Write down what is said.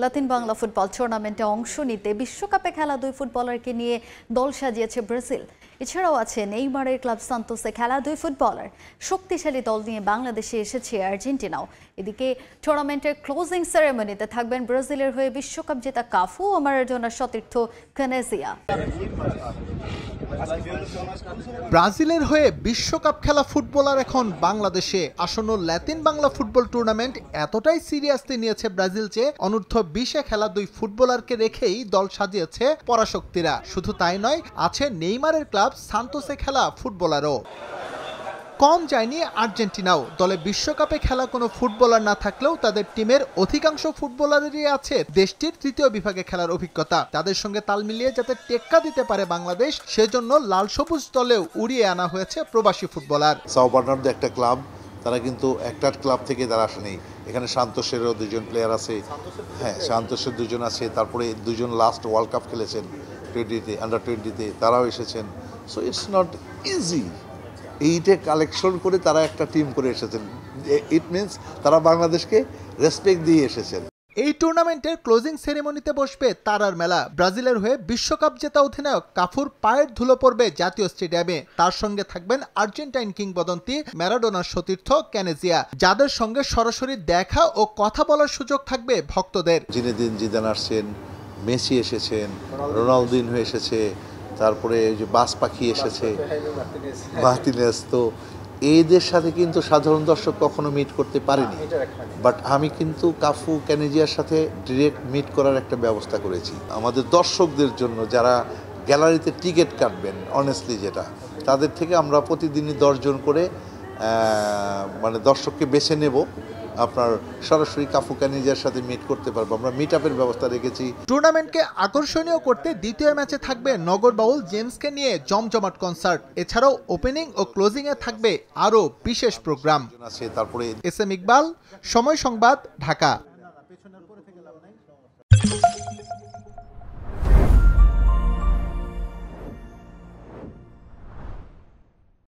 Latin Bangla football টুর্নামেন্টে অংশ নিতে বিশ্বকাপে খেলা দুই ফুটবলারকে নিয়ে দল সাজিয়েছে ব্রাজিল। এছাড়াও আছে নেইমারের ক্লাব সান্তোসে খেলা দুই ফুটবলার। শক্তিশালী দল নিয়ে বাংলাদেশে এসেছে আর্জেন্টিনাও। এদিকে টুর্নামেন্টের ক্লোজিং সেরেমনিতে থাকবেন ব্রাজিলের হয়ে বিশ্বকাপ জেতা কাফু ও মারাডোনার সতীর্থ কানেজিয়া। ব্রাজিলের হয়ে বিশ্বকাপ খেলা ফুটবলার এখন বাংলাদেশে। আসন্ন লাতিন বাংলা ফুটবল টুর্নামেন্ট এতটাই সিরিয়াসলি নিয়েছে ব্রাজিল যে অনূর্ধ্ব 20-এ খেলা দুই ফুটবলারকে রেখেই দল সাজিয়েছে পরাশক্তিরা। শুধু তাই নয়, আছে নেইমারের ক্লাব সান্তোসে খেলা ফুটবলারও। কম যায়নি আর্জেন্টিনাও। দলে বিশ্বকাপে খেলা কোনো ফুটবলার না থাকলেও তাদের টিমের অধিকাংশ ফুটবলারেরই আছে দেশটির তৃতীয় বিভাগে খেলার অভিজ্ঞতা। তাদের সঙ্গে তাল মিলিয়ে যাতে টেক্কা দিতে পারে বাংলাদেশ, সেজন্য লাল সবুজ দলেও উড়িয়ে আনা হয়েছে প্রবাসী ফুটবলার। সাও বার্নার্ডো একটা ক্লাব, তারা কিন্তু একটা ক্লাব থেকে তারা আসেনি। এখানে সান্তোসেরও দুজন প্লেয়ার আছে, হ্যাঁ সান্তোসের দুজন আছে, তারপরে দুজন লাস্ট ওয়ার্ল্ড কাপ খেলেছেন আন্ডার 20-তে, তারাও এসেছেন। So it's not easy. এইটা কালেকশন করে তারা একটা টিম করে এসেছেন। ইট মিনস তারা বাংলাদেশকে রেসপেক্ট দিয়ে এসেছেন। এই টুর্নামেন্টের ক্লোজিং সেরেমনিতে বসবে তারার মেলা। ব্রাজিলের হয়ে বিশ্বকাপ জেতা অধিনায়ক কাফুর পায়ের ধুলো পড়বে জাতীয় স্টেডিয়ামে। তার সঙ্গে থাকবেন আর্জেন্টাইন কিংবদন্তি ম্যারাডোনার সতীর্থ কানেজিয়া, যাদের সঙ্গে সরাসরি দেখা ও কথা বলার সুযোগ থাকবে ভক্তদের। জিনেদিন জিদান আসছেন, মেসি এসেছেন, রোনালদিনহো এসেছে, তারপরে যে বাস পাখি এসেছে, মার্টিনেজ। তো এদের সাথে কিন্তু সাধারণ দর্শক কখনো মিট করতে পারেনি, বাট আমি কিন্তু কাফু কানেজিয়ার সাথে ডিরেক্ট মিট করার একটা ব্যবস্থা করেছি আমাদের দর্শকদের জন্য, যারা গ্যালারিতে টিকিট কাটবেন অনেস্টলি, যেটা তাদের থেকে আমরা প্রতিদিনই 10 জন করে মানে দর্শককে বেছে নেব, আপনার সরাসরি কাফু কানেজিয়ার সাথে মিট করতে পারবো। আমরা মিট আপের ব্যবস্থা রেখেছি। টুর্নামেন্টকে আকর্ষণীয় করতে দ্বিতীয় ম্যাচে থাকবে নগর বাউল জেমসকে নিয়ে জমজমাট কনসার্ট। এছাড়াও ওপেনিং ও ক্লোজিং এ থাকবে আরো বিশেষ প্রোগ্রাম। তারপরে এস এম ইকবাল, সময় সংবাদ, ঢাকা।